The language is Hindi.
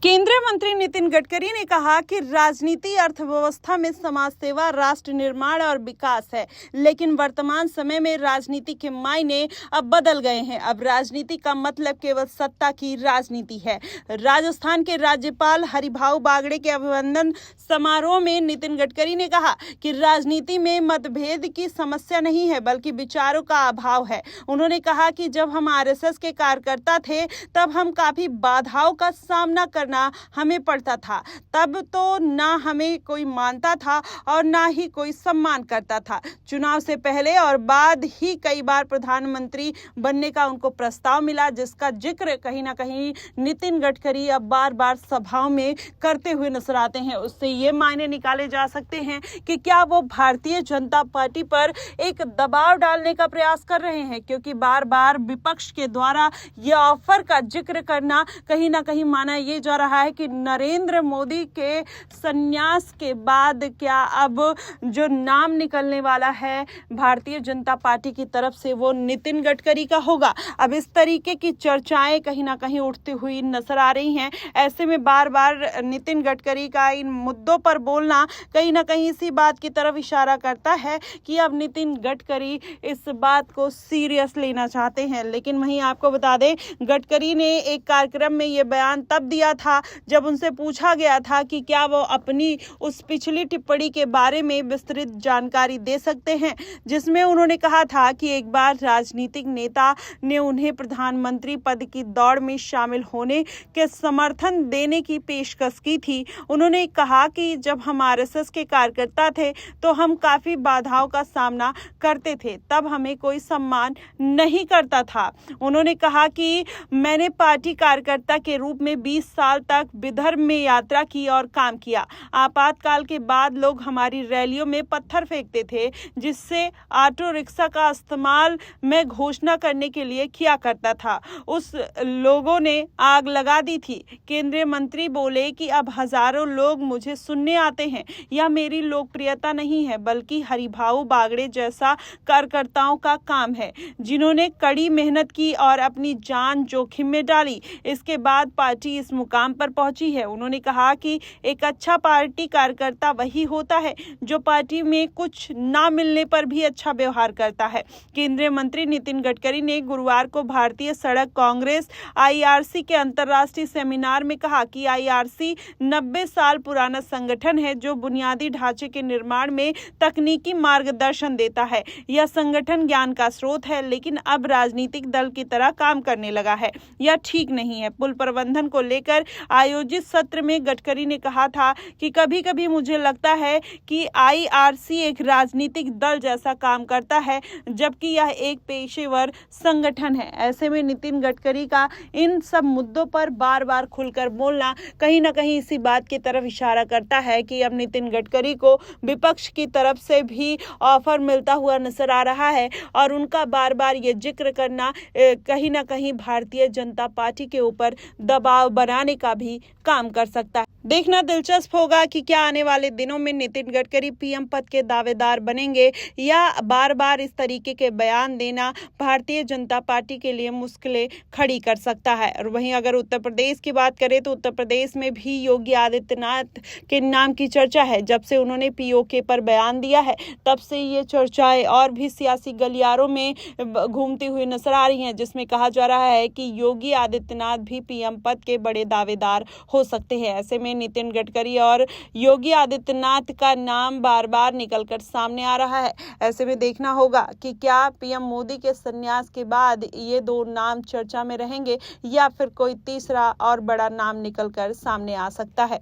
केंद्रीय मंत्री नितिन गडकरी ने कहा कि राजनीति अर्थव्यवस्था में समाज सेवा, राष्ट्र निर्माण और विकास है, लेकिन वर्तमान समय में राजनीति के मायने अब बदल गए हैं। अब राजनीति का मतलब केवल सत्ता की राजनीति है। राजस्थान के राज्यपाल हरिभाऊ बागड़े के अभिनंदन समारोह में नितिन गडकरी ने कहा कि राजनीति में मतभेद की समस्या नहीं है, बल्कि विचारों का अभाव है। उन्होंने कहा कि जब हम आरएसएस के कार्यकर्ता थे तब हम काफी बाधाओं का सामना करना हमें पड़ता था। तब तो ना हमें कोई मानता था और ना ही कोई सम्मान करता था। चुनाव से पहले और बाद ही कई बार प्रधानमंत्री बनने का उनको प्रस्ताव मिला, जिसका जिक्र कहीं ना कहीं नितिन गडकरी अब बार बार सभाओं में करते हुए नजर आते हैं। उससे ये मायने निकाले जा सकते हैं कि क्या वो भारतीय जनता पार्टी पर एक दबाव डालने का प्रयास कर रहे हैं, क्योंकि बार बार विपक्ष के द्वारा यह ऑफर का जिक्र करना कहीं ना कहीं माना ये जा रहा है कि नरेंद्र मोदी के संन्यास के बाद क्या अब जो नाम निकलने वाला है भारतीय जनता पार्टी की तरफ से वो नितिन गडकरी का होगा। अब इस तरीके की चर्चाएं कहीं ना कहीं उठती हुई नजर आ रही हैं। ऐसे में बार बार नितिन गडकरी का इन मुद्दों पर बोलना कहीं ना कहीं इसी बात की तरफ इशारा करता है कि अब नितिन गडकरी इस बात को सीरियस लेना चाहते हैं। लेकिन वहीं आपको बता दें, गडकरी ने एक कार्यक्रम में ये बयान तब दिया था जब उनसे पूछा गया था कि क्या वो अपनी उस पिछली टिप्पणी के बारे में विस्तृत जानकारी दे सकते हैं, जिसमें उन्होंने कहा था कि एक बार राजनीतिक नेता ने उन्हें प्रधानमंत्री पद की दौड़ में शामिल होने के समर्थन देने की पेशकश की थी। उन्होंने कहा कि जब हम आरएसएस के कार्यकर्ता थे तो हम काफी बाधाओं का सामना करते थे, तब हमें कोई सम्मान नहीं करता था। उन्होंने कहा कि मैंने पार्टी कार्यकर्ता के रूप में 20 साल तक विदर्भ में यात्रा की और काम किया। आपातकाल के बाद लोग हमारी रैलियों में पत्थर फेंकते थे, जिससे ऑटो रिक्शा का इस्तेमाल मैं घोषणा करने के लिए किया करता था। उस लोगों ने आग लगा दी थी। केंद्रीय मंत्री बोले कि अब हजारों लोग मुझे सुनने आते हैं। यह मेरी लोकप्रियता नहीं है, बल्कि हरिभाऊ बागड़े जैसा कार्यकर्ताओं का काम है, जिन्होंने कड़ी मेहनत की और अपनी जान जोखिम में डाली। इसके बाद पार्टी इस मुकाम पर पहुंची है। उन्होंने कहा कि एक अच्छा पार्टी कार्यकर्ता वही होता है जो पार्टी में कुछ ना मिलने पर भी अच्छा व्यवहार करता है। केंद्रीय मंत्री नितिन गडकरी ने गुरुवार को भारतीय सड़क कांग्रेस आईआरसी के अंतर्राष्ट्रीय सेमिनार में कहा कि आईआरसी 90 साल पुराना संगठन है जो बुनियादी ढांचे के निर्माण में तकनीकी मार्गदर्शन देता है। यह संगठन ज्ञान का स्रोत है, लेकिन अब राजनीतिक दल की तरह काम करने लगा है। यह ठीक नहीं है। पुल प्रबंधन को लेकर आयोजित सत्र में गडकरी ने कहा था कि कभी-कभी मुझे लगता है कि आईआरसी एक राजनीतिक दल जैसा काम करता है, जबकि यह एक पेशेवर संगठन है। ऐसे में नितिन गडकरी का इन सब मुद्दों पर बार-बार खुलकर बोलना कहीं ना कहीं इसी बात की तरफ इशारा करता है कि अब नितिन गडकरी को विपक्ष की तरफ से भी ऑफर मिलता हुआ नजर आ रहा है और उनका बार-बार ये जिक्र करना कहीं ना कहीं भारतीय जनता पार्टी के ऊपर दबाव बनाने का भी काम कर सकता है। देखना दिलचस्प होगा कि क्या आने वाले दिनों में नितिन गडकरी पीएम पद के दावेदार बनेंगे या बार बार इस तरीके के बयान देना भारतीय जनता पार्टी के लिए मुश्किलें खड़ी कर सकता है। और वहीं अगर उत्तर प्रदेश की बात करें तो उत्तर प्रदेश में भी योगी आदित्यनाथ के नाम की चर्चा है। जब से उन्होंने पीओके पर बयान दिया है, तब से ये चर्चाएं और भी सियासी गलियारों में घूमती हुई नजर आ रही हैं, जिसमें कहा जा रहा है कि योगी आदित्यनाथ भी पीएम पद के बड़े दावेदार हो सकते हैं। ऐसे में नितिन गडकरी और योगी आदित्यनाथ का नाम बार बार निकलकर सामने आ रहा है। ऐसे में देखना होगा कि क्या पीएम मोदी के संन्यास के बाद ये दो नाम चर्चा में रहेंगे या फिर कोई तीसरा और बड़ा नाम निकलकर सामने आ सकता है।